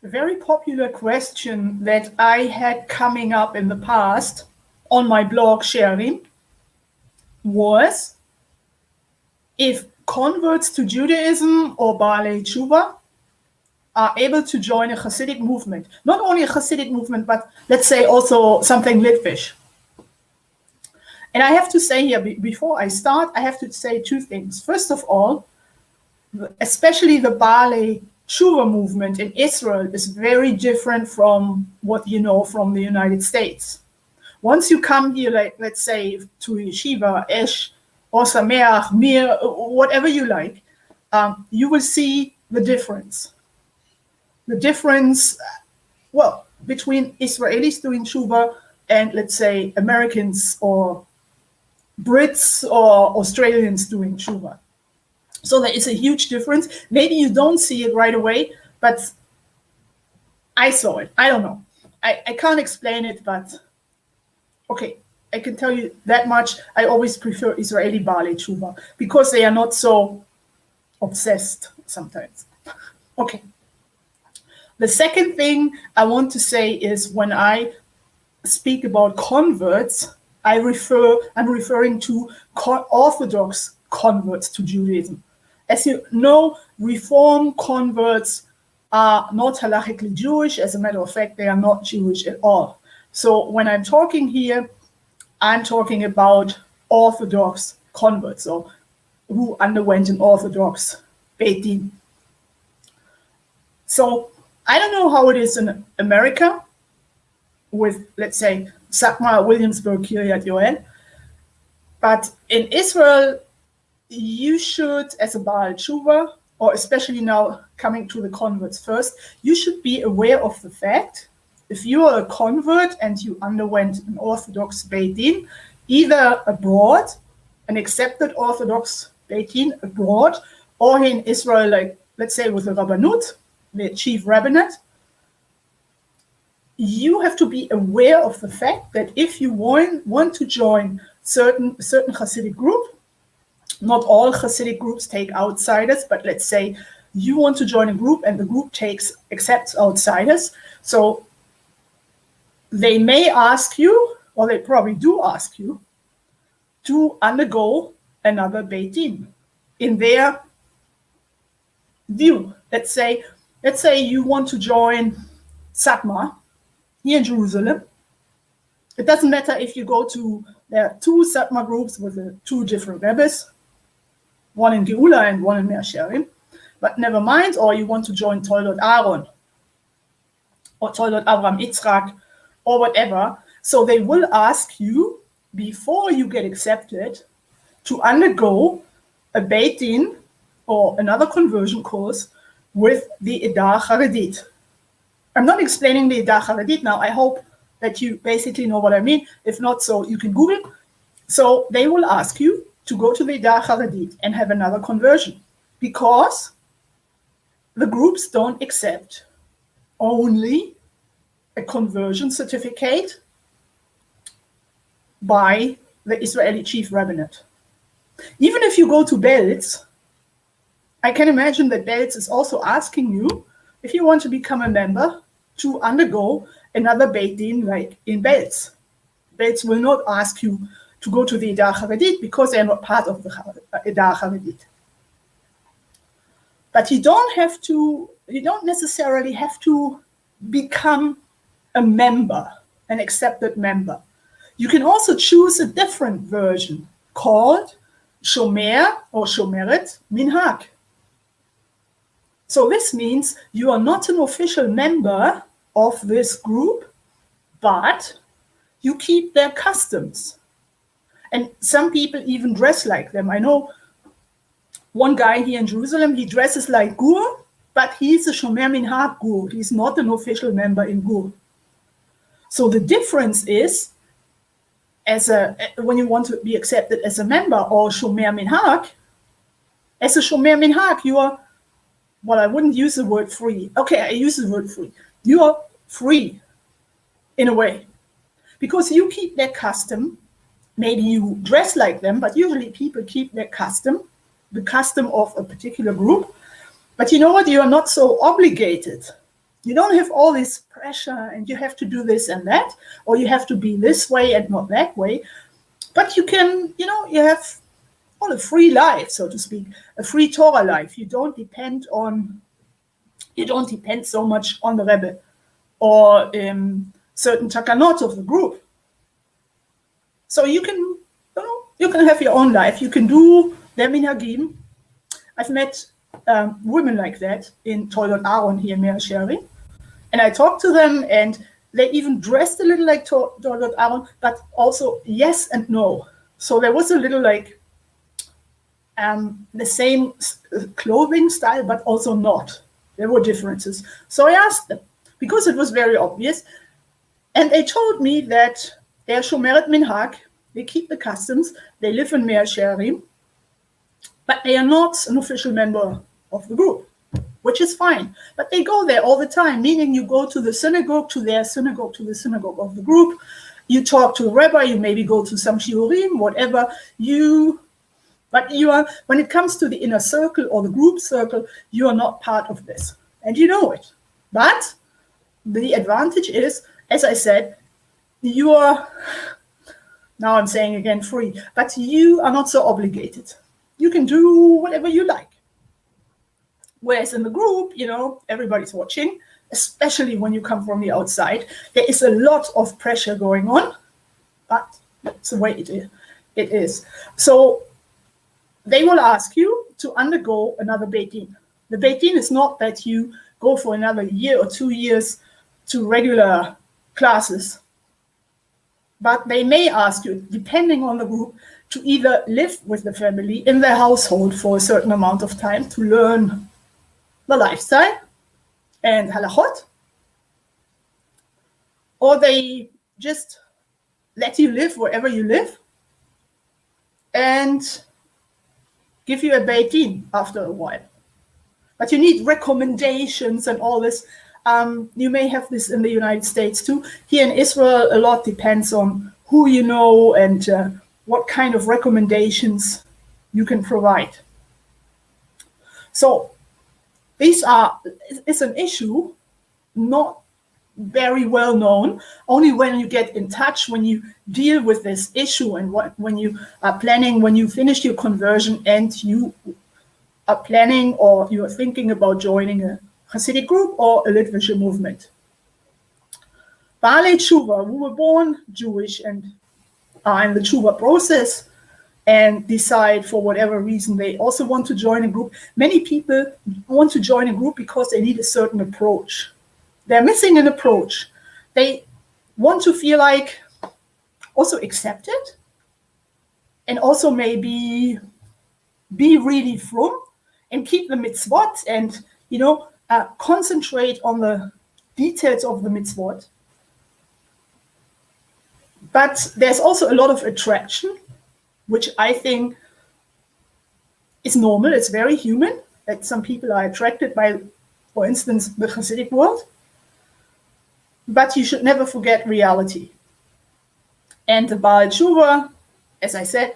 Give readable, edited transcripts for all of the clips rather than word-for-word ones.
A very popular question that I had coming up in the past on my blog sharing was if converts to Judaism or Baalei Teshuva are able to join a chassidic movement. Not only a chassidic movement, but let's say also something Litvish. And I have to say here, before I start, I have to say two things. First of all, especially the Baalei Teshuva movement in Israel is very different from what you know from the United States. Once you come here, like let's say to Yeshiva, Esh, or Sameach, Mir, whatever you like, you will see the difference. The difference, well, between Israelis doing Teshuva and let's say Americans or Brits or Australians doing Teshuva. So there is a huge difference. Maybe you don't see it right away, but I saw it. I don't know. I can't explain it, but okay, I can tell you that much. I always prefer Israeli Baalei Teshuva because they are not so obsessed sometimes. Okay. The second thing I want to say is when I speak about converts, I'm referring to Orthodox converts to Judaism. As you know, Reform converts are not halachically Jewish. As a matter of fact, they are not Jewish at all. So when I'm talking here, I'm talking about Orthodox converts, or who underwent an Orthodox Beit Din. So I don't know how it is in America with, let's say, Satmar, Williamsburg, Kiryat Yoel, but in Israel, you should, as a Baalei Teshuva, or especially now coming to the converts first, you should be aware of the fact, if you are a convert and you underwent an Orthodox Beit Din, either abroad, an accepted Orthodox Beit Din abroad, or in Israel, like, let's say with the Rabbanut, the chief rabbinate, you have to be aware of the fact that if you want to join certain Hasidic group, not all Hasidic groups take outsiders, but let's say you want to join a group and the group accepts outsiders. So they may ask you, or they probably do ask you, to undergo another Beit Din in their view. Let's say you want to join Satmar here in Jerusalem. It doesn't matter if you go to, there are two Satmar groups with two different rabbis, one in Geula and one in Mea Shearim, but never mind, or you want to join Toldot Aaron, or Toldot Avram Yitzchak, or whatever. So they will ask you, before you get accepted, to undergo a Beit Din or another conversion course with the Edah Haredit. I'm not explaining the Edah Haredit now. I hope that you basically know what I mean. If not, so you can Google. So they will ask you to go to the Edah Haredit and have another conversion, because the groups don't accept only a conversion certificate by the Israeli chief rabbinate. Even if you go to Belz, I can imagine that Belz is also asking you, if you want to become a member, to undergo another Beit Din like in Belz. Belz will not ask you to go to the Edah Haredit because they are not part of the Edah Haredit. But you don't necessarily have to become a member, an accepted member. You can also choose a different version called Shomer or Shomeret Minhag. So this means you are not an official member of this group, but you keep their customs. And some people even dress like them. I know one guy here in Jerusalem, he dresses like Gur, but he's a Shomer Minhag Gur. He's not an official member in Gur. So the difference is, when you want to be accepted as a member or Shomer Minhag, as a Shomer Minhag, you are, well, I wouldn't use the word free. Okay, I use the word free. You are free in a way, because you keep their custom. Maybe you dress like them, but usually people keep their custom, the custom of a particular group. But you know what? You are not so obligated You don't have all this pressure and you have to do this and that, or you have to be this way and not that way. But you can, you have a free life, so to speak, a free Torah life. You don't depend so much on the Rebbe or certain takanot of the group. So you can have your own life. You can do their minhagim. I've met women like that in Toldot Aaron here in Mea Shearim, and I talked to them, and they even dressed a little like Toldot Aaron, but also yes and no. So there was a little like the same clothing style, but also not. There were differences. So I asked them, because it was very obvious, and they told me that they're Shomeret Minhag, they keep the customs, they live in Mea Shearim, but they are not an official member of the group, which is fine. But they go there all the time, meaning you go to the synagogue, to their synagogue, to the synagogue of the group, you talk to the rabbi, you maybe go to some shiurim, whatever. But you are, when it comes to the inner circle or the group circle, you are not part of this, and you know it. But the advantage is, as I said, you are, now I'm saying again, free, but you are not so obligated. You can do whatever you like. Whereas in the group, everybody's watching, especially when you come from the outside. There is a lot of pressure going on, but that's the way it is. So they will ask you to undergo another Beit Din. The Beit Din is not that you go for another year or 2 years to regular classes, but they may ask you, depending on the group, to either live with the family in their household for a certain amount of time to learn the lifestyle and halachot, or they just let you live wherever you live and give you a Beit Din after a while. But you need recommendations and all this. You may have this in the United States too. Here in Israel, a lot depends on who you know and what kind of recommendations you can provide. So it's an issue not very well known. Only when you get in touch, when you deal with this issue, and when you are planning, when you finish your conversion and you are planning or you are thinking about joining a chassidic group or a Litvish movement. Baalei Teshuva, who were born Jewish and are in the Teshuva process and decide for whatever reason they also want to join a group. Many people want to join a group because they need a certain approach. They're missing an approach. They want to feel like also accepted and also maybe be really frum and keep the mitzvot and, concentrate on the details of the mitzvot. But there's also a lot of attraction, which I think is normal. It's very human that some people are attracted by, for instance, the Hasidic world. But you should never forget reality. And the Baalei Teshuva, as I said,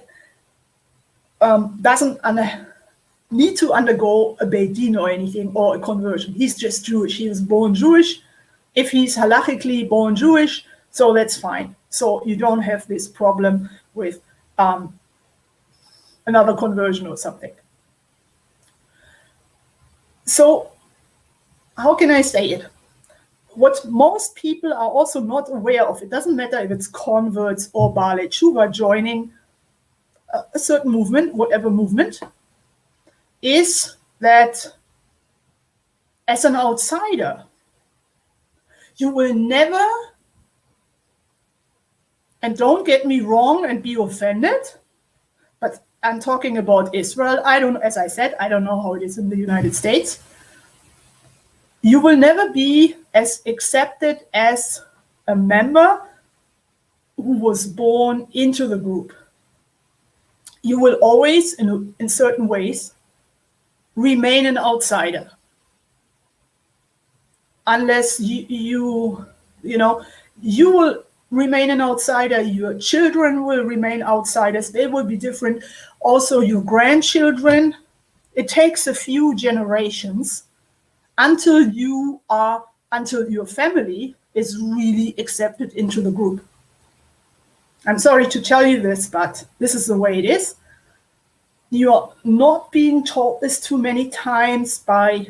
doesn't need to undergo a Beit Din or anything or a conversion. He's just Jewish. He was born Jewish. If he's halachically born Jewish, so that's fine. So you don't have this problem with another conversion or something. So how can I say it? What most people are also not aware of, it doesn't matter if it's converts or Baalei Teshuva joining a certain movement, whatever movement, is that as an outsider, you will never, and don't get me wrong and be offended, but I'm talking about Israel. As I said, I don't know how it is in the United States. You will never be as accepted as a member who was born into the group. You will always, in certain ways, remain an outsider. Unless you will remain an outsider, your children will remain outsiders, they will be different. Also, your grandchildren, it takes a few generations until you are until your family is really accepted into the group. I'm sorry to tell you this, but this is the way it is. You're not being told this too many times by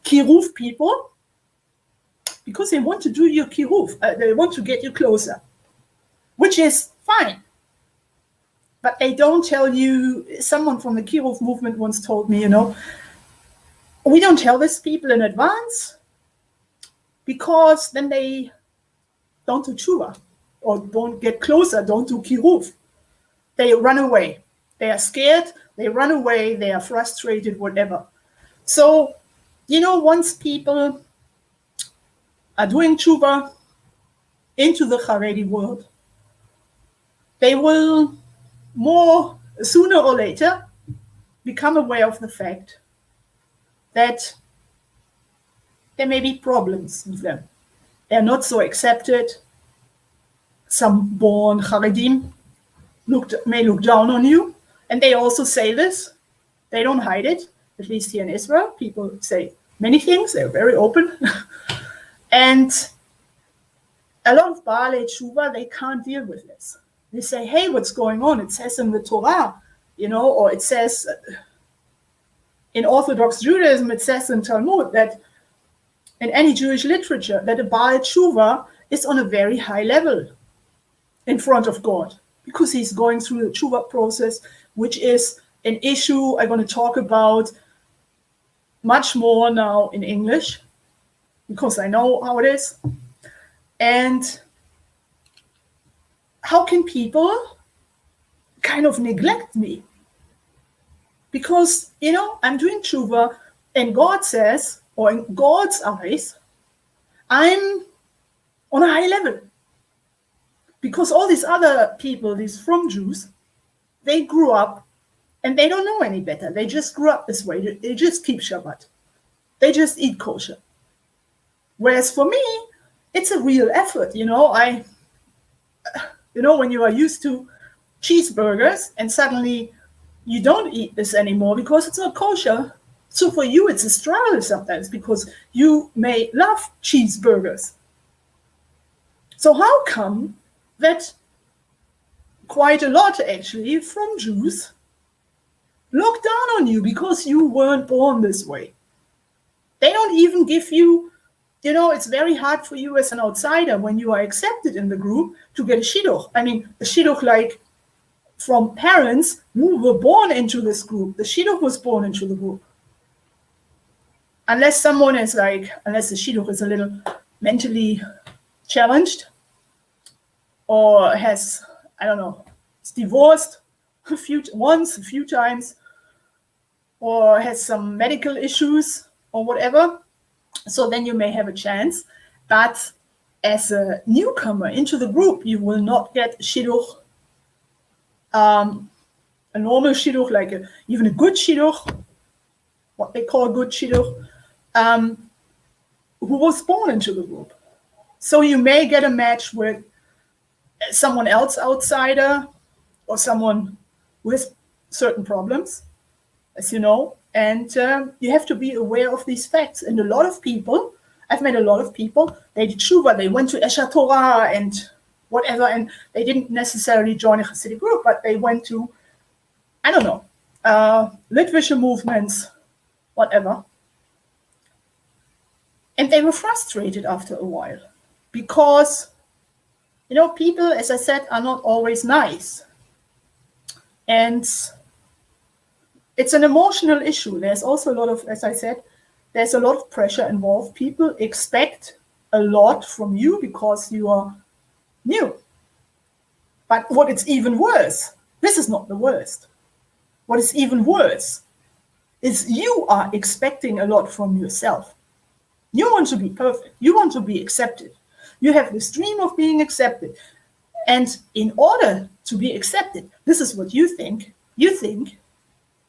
kiruv people, because they want to do your kiruv. They want to get you closer, which is fine. But they don't tell you. Someone from the kiruv movement once told me, we don't tell these people in advance, because then they don't do tshuva, or don't get closer, don't do kiruv. They run away. They are scared, they run away, they are frustrated, whatever. So, once people are doing tshuva into the Haredi world, they will sooner or later become aware of the fact that there may be problems with them. They're not so accepted. Some born Haredim may look down on you. And they also say this. They don't hide it. At least here in Israel, people say many things. They're very open. And a lot of Baalei Teshuva, they can't deal with this. They say, hey, what's going on? It says in the Torah, or it says in Orthodox Judaism, it says in Talmud that in any Jewish literature, that a Baalei Teshuva is on a very high level in front of God, because he's going through the tshuva process, which is an issue I'm going to talk about much more now in English, because I know how it is. And how can people kind of neglect me? Because, I'm doing tshuva, and God says, or in God's eyes, I'm on a high level. Because all these other people, these frum Jews, they grew up and they don't know any better. They just grew up this way. They just keep Shabbat. They just eat kosher. Whereas for me, it's a real effort. When you are used to cheeseburgers and suddenly you don't eat this anymore because it's not kosher. So for you, it's a struggle sometimes, because you may love cheeseburgers. So how come that quite a lot, actually, from Jews look down on you because you weren't born this way? They don't even give you, it's very hard for you as an outsider, when you are accepted in the group, to get a shidduch. I mean, a shidduch like from parents who were born into this group. The shidduch was born into the group. Unless someone is unless the shidduch is a little mentally challenged, or has, is divorced a few times, or has some medical issues or whatever. So then you may have a chance. But as a newcomer into the group, you will not get shidduch, a normal shidduch, even a good shidduch, what they call a good shidduch, who was born into the group. So you may get a match with someone else outsider, or someone with certain problems, as you know, and you have to be aware of these facts. And I've met a lot of people, they did tshuva, they went to Esher Torah and whatever, and they didn't necessarily join a chassidic group, but they went to, Litvische movements, whatever. And they were frustrated after a while, because people, as I said, are not always nice. And it's an emotional issue. There's also a lot of, as I said, there's a lot of pressure involved. People expect a lot from you because you are new. But what is even worse, this is not the worst. What is even worse is you are expecting a lot from yourself. You want to be perfect. You want to be accepted. You have this dream of being accepted. And in order to be accepted, this is what you think. You think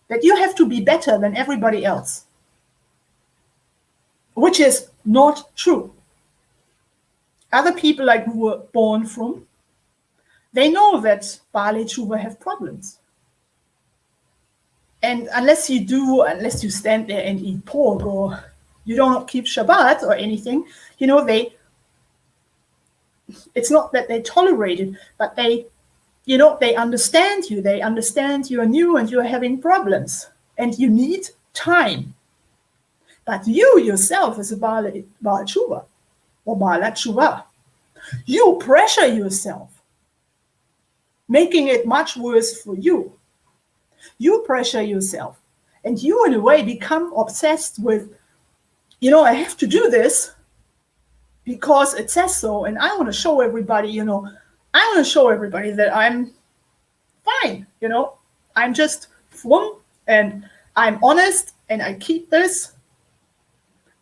that you have to be better than everybody else, which is not true. Other people who were born from, they know that Baalei Teshuva have problems. And unless you stand there and eat pork or you don't keep Shabbat or anything, it's not that they tolerate it, but they understand you. They understand you're new and you're having problems and you need time. But you yourself as a Baalei Teshuva or Baalei Teshuva, you pressure yourself, making it much worse for you. You pressure yourself and you in a way become obsessed with, I have to do this because it says so, and I want to show everybody, that I'm fine, I'm just frum and I'm honest and I keep this.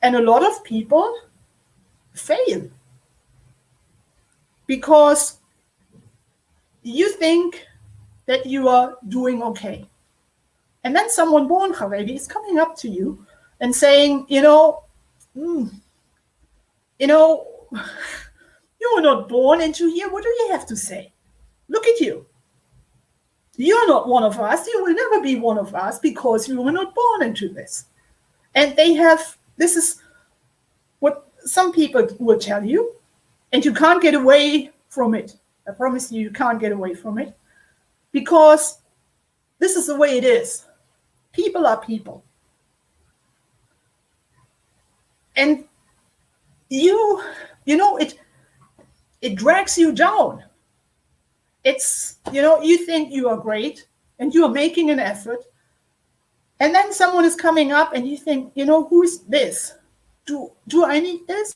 And a lot of people fail because you think that you are doing okay. And then someone born Haredi is coming up to you and saying, you were not born into here. What do you have to say? Look at you. You're not one of us. You will never be one of us because you were not born into this. And this is what some people will tell you, and you can't get away from it. I promise you can't get away from it because this is the way it is. People are people. And it drags you down. It's, you think you are great and you are making an effort. And then someone is coming up and you think, who is this? Do I need this?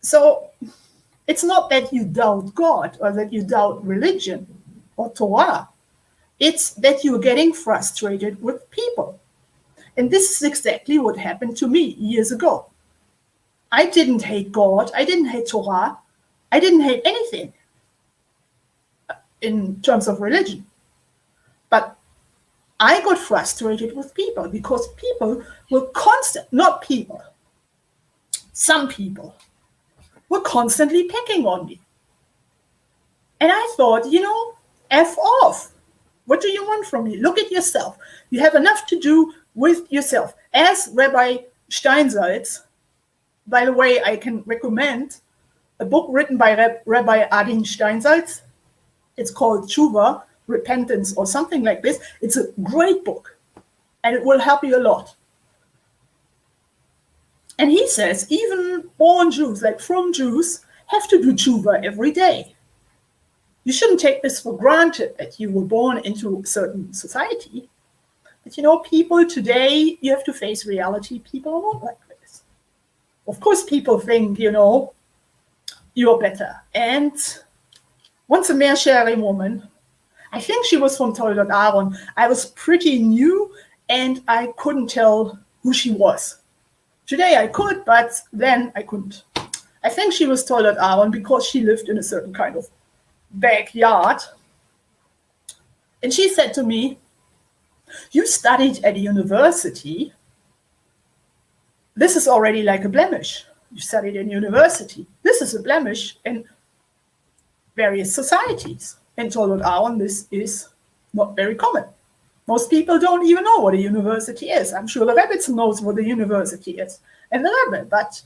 So it's not that you doubt God or that you doubt religion or Torah. It's that you're getting frustrated with people. And this is exactly what happened to me years ago. I didn't hate God. I didn't hate Torah. I didn't hate anything in terms of religion. But I got frustrated with people because people were some people were constantly picking on me. And I thought, F off. What do you want from me? Look at yourself. You have enough to do with yourself. As Rabbi Steinsaltz, by the way, I can recommend a book written by Rabbi Adin Steinsaltz. It's called Teshuva, Repentance, or something like this. It's a great book, and it will help you a lot. And he says even born Jews, like from Jews, have to do Teshuva every day. You shouldn't take this for granted that you were born into a certain society. But people today, you have to face reality. People are not like this. Of course, people think, you're better. And once a Mea Shearim woman, I think she was from Toldot Aaron. I was pretty new and I couldn't tell who she was. Today I could, but then I couldn't. I think she was Toldot Aaron because she lived in a certain kind of backyard. And she said to me, you studied at a university. This is already like a blemish. You studied in university. This is a blemish in various societies. In Toldot Aaron, this is not very common. Most people don't even know what a university is. I'm sure the Rebbe knows what a university is, and the Rebbe, but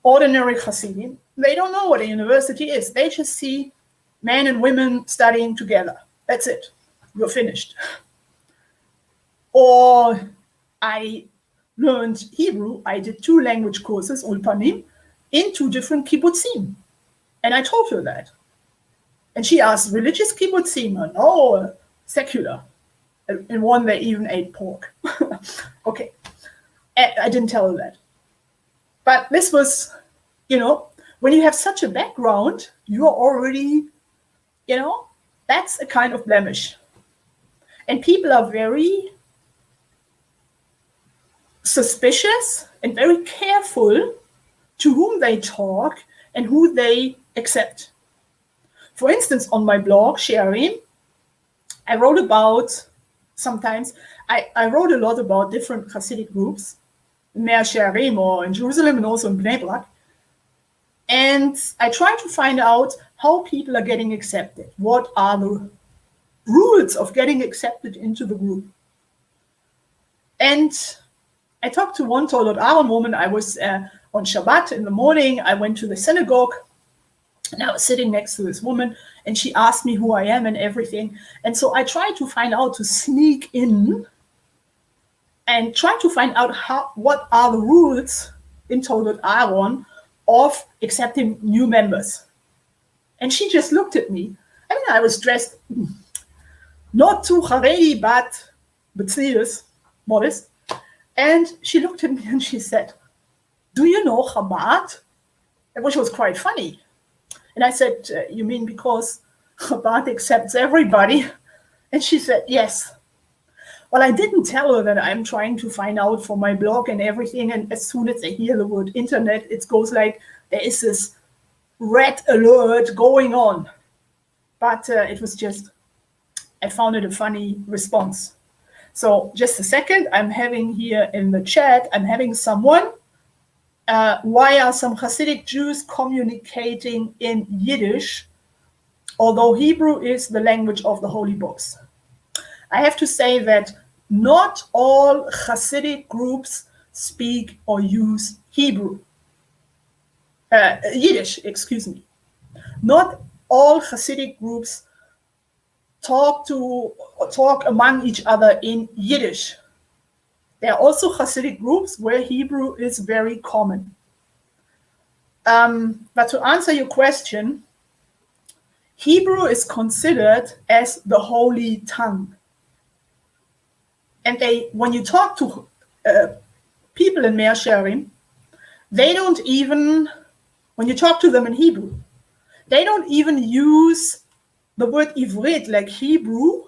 ordinary chassidim, they don't know what a university is. They just see men and women studying together. That's it. You're finished. Or I learned Hebrew. I did 2 language courses, ulpanim, in 2 different kibbutzim. And I told her that. And she asked, religious kibbutzim? No, secular. In one, they even ate pork. Okay. And I didn't tell her that. But this was, when you have such a background, you're already, that's a kind of blemish. And people are very suspicious and very careful to whom they talk and who they accept. For instance, on my blog, Shearim, I wrote about, sometimes, I wrote a lot about different chassidic groups, in Mea Shearim or in Jerusalem and also in Bnei Brak. And I try to find out how people are getting accepted. What are the rules of getting accepted into the group? And I talked to one Toldot Aaron woman. I was on Shabbat in the morning. I went to the synagogue, and I was sitting next to this woman, and she asked me who I am and everything. And so I tried to find out, to sneak in and try to find out what are the rules in Toldot Aaron of accepting new members. And she just looked at me. I mean, I was dressed not too Haredi, but serious, modest. And she looked at me and she said, "Do you know Chabad?" Which was quite funny. And I said, "You mean because Chabad accepts everybody?" And she said, "Yes." Well, I didn't tell her that I'm trying to find out for my blog and everything. And as soon as they hear the word internet, it goes like there is this red alert going on. But it was just, I found it a funny response. So just a second, I'm having here in the chat, I'm having someone, why are some Hasidic Jews communicating in Yiddish, although Hebrew is the language of the holy books? I have to say that not all Hasidic groups speak or use Yiddish, excuse me. Not all Hasidic groups talk among each other in Yiddish. There are also Hasidic groups where Hebrew is very common. But to answer your question, Hebrew is considered as the holy tongue. And when you talk to people in Mea Shearim, they don't even, when you talk to them in Hebrew, they don't even use the word Ivrit like Hebrew.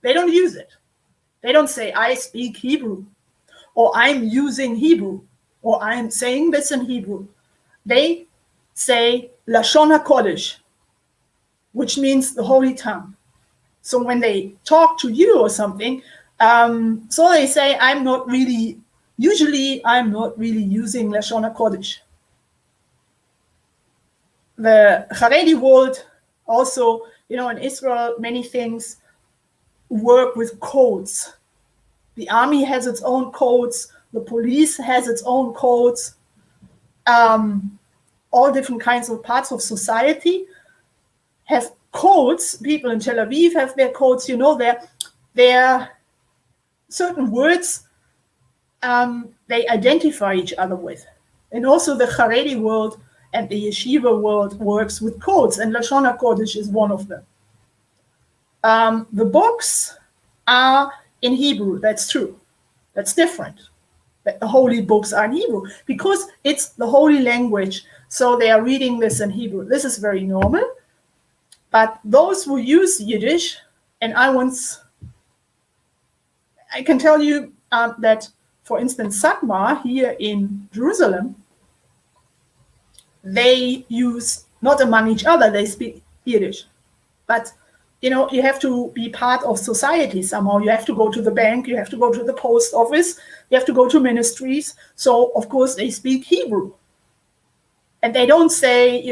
They don't use it. They don't say, "I speak Hebrew," or "I'm using Hebrew," or "I'm saying this in Hebrew." They say Lashon HaKodesh, which means the holy tongue. So when they talk to you or something, so they say, I'm not really using Lashon HaKodesh. The Haredi world also, in Israel, many things work with codes. The army has its own codes. The police has its own codes. All different kinds of parts of society have codes. People in Tel Aviv have their codes. Their certain words they identify each other with. And also the Haredi world and the yeshiva world works with codes, and Lashon HaKodesh is one of them. The books are in Hebrew. That's true. That's different. The holy books are in Hebrew because it's the holy language. So they are reading this in Hebrew. This is very normal. But those who use Yiddish, and I can tell you that, for instance, Satmar here in Jerusalem, they use, not among each other, they speak Yiddish. But, you have to be part of society somehow. You have to go to the bank, you have to go to the post office, you have to go to ministries. So, of course, they speak Hebrew. And they don't say,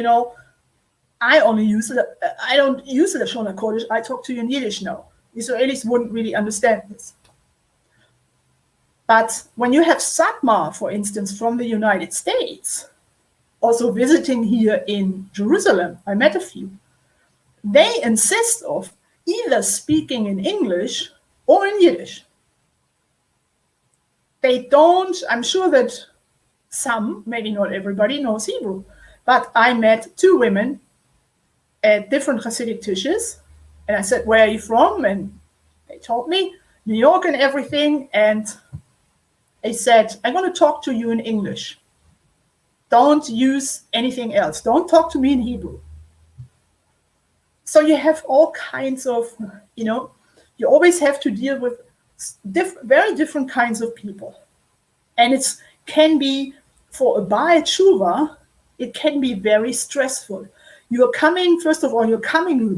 I don't use Lashon HaKodesh, I talk to you in Yiddish now. Israelis wouldn't really understand this. But when you have Satmar, for instance, from the United States, also visiting here in Jerusalem, I met a few, they insist of either speaking in English or in Yiddish. They don't, I'm sure that some, maybe not everybody, knows Hebrew, but I met two women at different Hasidic tishes, and I said, "Where are you from?" And they told me, New York and everything, and they said, "I'm going to talk to you in English. Don't use anything else. Don't talk to me in Hebrew." So you have all kinds of, you always have to deal with very different kinds of people. And it can be, for a Baalei Teshuva, it can be very stressful. You're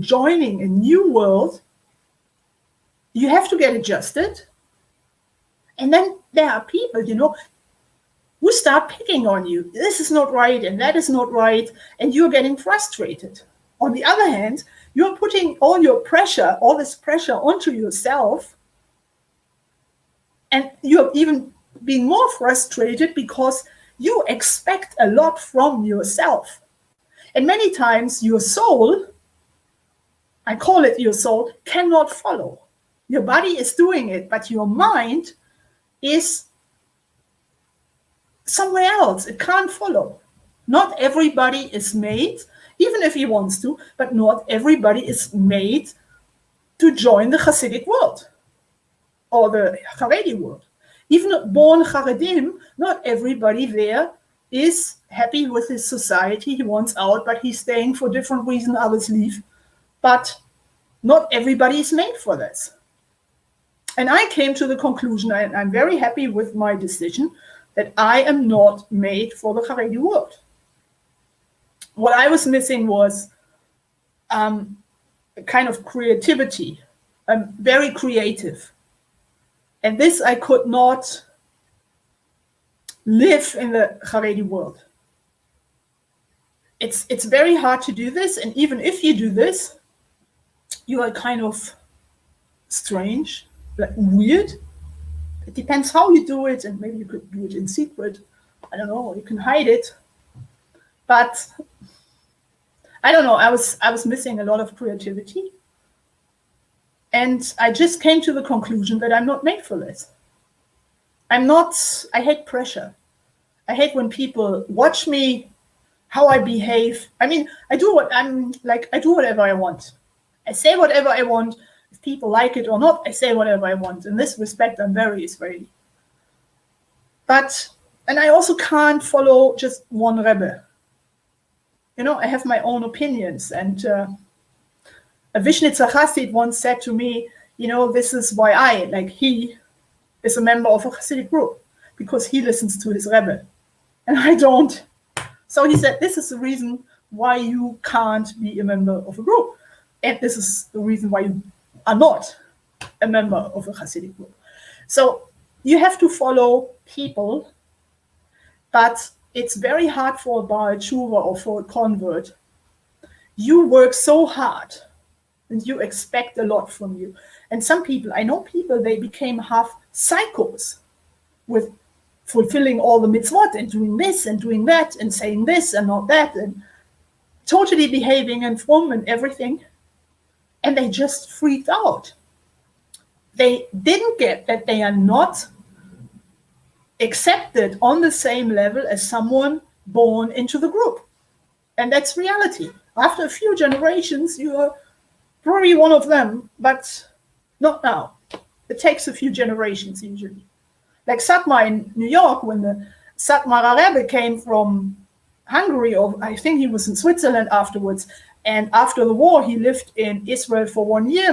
joining a new world. You have to get adjusted. And then there are people, who start picking on you. This is not right, and that is not right, and you're getting frustrated. On the other hand, you're putting all this pressure onto yourself, and you're even being more frustrated because you expect a lot from yourself. And many times your soul, I call it your soul, cannot follow. Your body is doing it, but your mind is somewhere else. It can't follow. Not everybody is made, even if he wants to, but not everybody is made to join the Hasidic world or the Haredi world. Even born Haredim, not everybody there is happy with his society. He wants out, but he's staying for different reasons. Others leave. But not everybody is made for this. And I came to the conclusion, and I'm very happy with my decision, that I am not made for the Haredi world. What I was missing was a kind of creativity. I'm very creative. And this I could not live in the Haredi world. It's very hard to do this, and even if you do this, you are kind of strange, like weird. It depends how you do it, and maybe you could do it in secret. I don't know, you can hide it. But I don't know, I was missing a lot of creativity. And I just came to the conclusion that I'm not made for this. I hate pressure. I hate when people watch me, how I behave. I mean, I do whatever I want. I say whatever I want. If people like it or not, I say whatever I want. In this respect, I'm very Israeli. And I also can't follow just one Rebbe. You know, I have my own opinions. And a Vishnitzer Chassid once said to me, you know, this is why he is a member of a Hasidic group, because he listens to his Rebbe. And I don't. So he said, this is the reason why you can't be a member of a group. And this is the reason why you are not a member of a Hasidic group. So you have to follow people, but it's very hard for a Baalei Teshuva or for a convert. You work so hard and you expect a lot from you. And some people, I know people, they became half psychos with fulfilling all the mitzvot and doing this and doing that and saying this and not that and totally behaving and from and everything. And they just freaked out. They didn't get that they are not accepted on the same level as someone born into the group. And that's reality. After a few generations, you are probably one of them, but not now. It takes a few generations usually. Like Satmar in New York, when the Satmar Rebbe came from Hungary, or I think he was in Switzerland afterwards, and after the war, he lived in Israel for 1 year.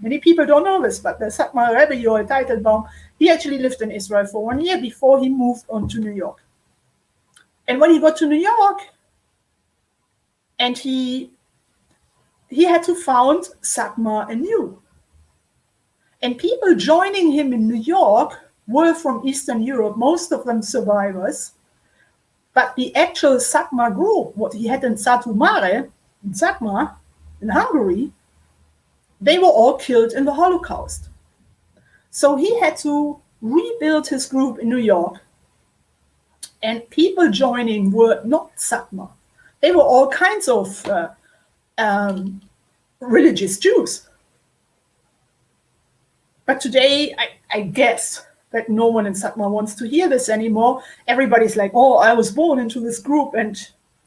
Many people don't know this, but the Satmar Rebbe, Yoel Teitelbaum, he actually lived in Israel for 1 year before he moved on to New York. And when he got to New York, and he had to found Satmar anew. And people joining him in New York were from Eastern Europe, most of them survivors. But the actual Satmar group, what he had in Satu Mare, in Satmar, in Hungary, they were all killed in the Holocaust. So he had to rebuild his group in New York. And people joining were not Satmar. They were all kinds of religious Jews. But today, I guess that no one in Satmar wants to hear this anymore. Everybody's like, oh, I was born into this group. And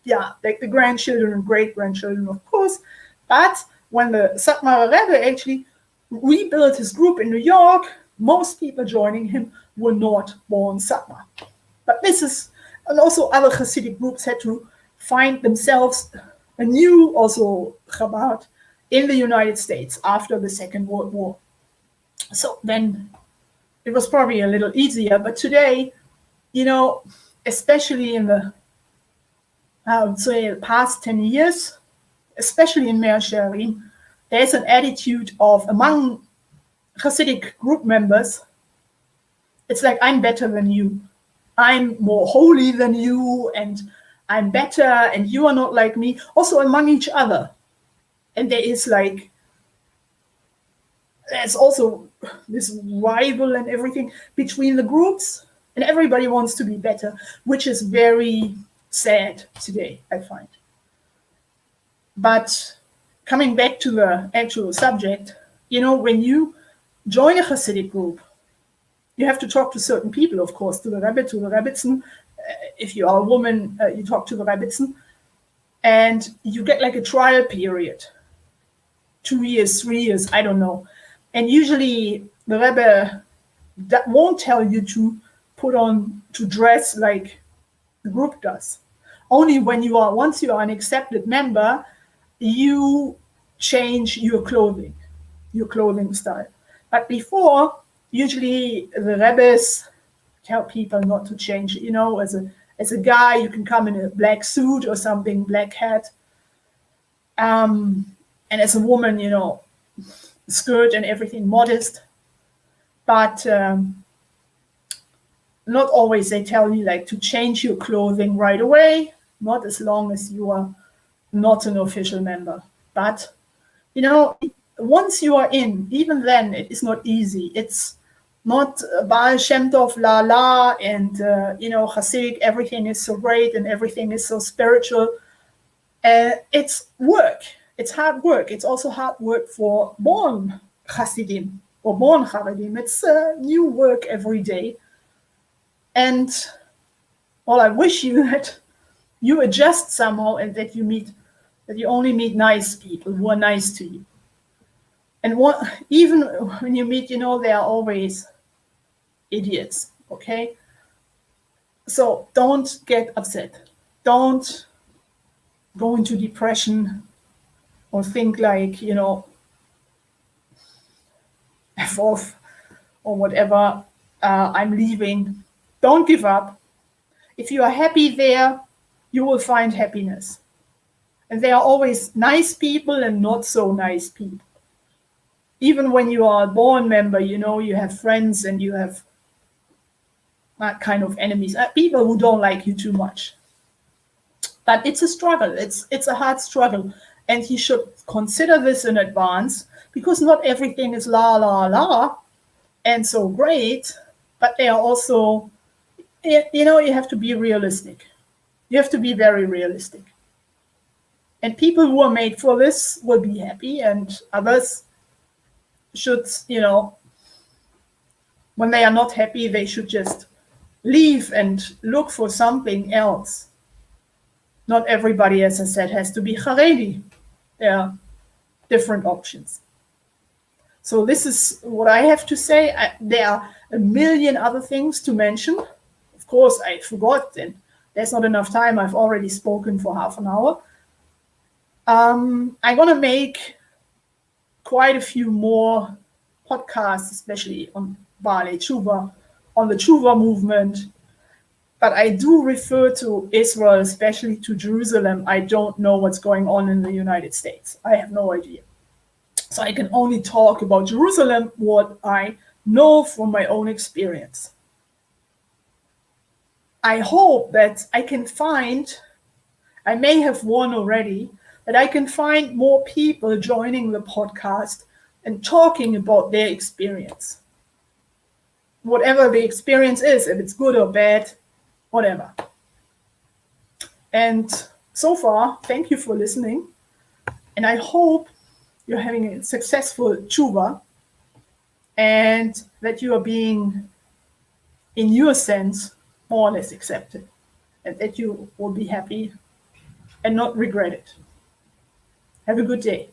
yeah, like the grandchildren and great-grandchildren, of course. But when the Satmar Rebbe actually rebuilt his group in New York, most people joining him were not born Satmar. But this is, and also other Hasidic groups had to find themselves a new, also Chabad, in the United States after the Second World War. So then it was probably a little easier. But today, you know, especially in the, I would say, past 10 years, especially in Mea Shearim, there's an attitude of, among Hasidic group members, it's like, I'm better than you. I'm more holy than you, and I'm better, and you are not like me. Also among each other. And there is like, there's also this rival and everything between the groups. And everybody wants to be better, which is very sad today, I find. But coming back to the actual subject, when you join a chassidic group, you have to talk to certain people, of course, to the Rebbe, to the Rebbitzen. If you are a woman, you talk to the Rebbitzen. And you get like a trial period. 2 years, 3 years, I don't know. And usually the Rebbe won't tell you to to dress like the group does. Only once you are an accepted member, you change your clothing style. But before, usually the Rebbes tell people not to change. As a guy, you can come in a black suit or something, black hat. And as a woman, skirt and everything, modest. But not always they tell you like to change your clothing right away, not as long as you are not an official member. But, once you are in, even then it is not easy. It's not Baalei Teshuva, la la, and, chassidic, everything is so great and everything is so spiritual. It's work. It's hard work. It's also hard work for born chassidim or born charedim. It's new work every day. And I wish you that you adjust somehow and that you only meet nice people who are nice to you. And even when you meet, there are always idiots, okay? So don't get upset. Don't go into depression or think like, F off or whatever, I'm leaving. Don't give up. If you are happy there, you will find happiness. And there are always nice people and not so nice people. Even when you are a born member, you have friends and you have that kind of enemies, people who don't like you too much. But it's a struggle. It's a hard struggle. And you should consider this in advance, because not everything is la, la, la and so great. But they are also, you have to be realistic. You have to be very realistic. And people who are made for this will be happy, and others should, when they are not happy, they should just leave and look for something else. Not everybody, as I said, has to be Haredi. There are different options. So this is what I have to say. There are a million other things to mention. Of course, I forgot, and there's not enough time. I've already spoken for half an hour. I'm going to make quite a few more podcasts, especially on Baalei Teshuva, on the Teshuva movement. But I do refer to Israel, especially to Jerusalem. I don't know what's going on in the United States. I have no idea. So I can only talk about Jerusalem, what I know from my own experience. I hope that I can find, I may have one already, that I can find more people joining the podcast and talking about their experience. Whatever the experience is, if it's good or bad, whatever. And so far, thank you for listening. And I hope you're having a successful tshuva and that you are being, in your sense, more or less accepted, and that you will be happy and not regret it. Have a good day.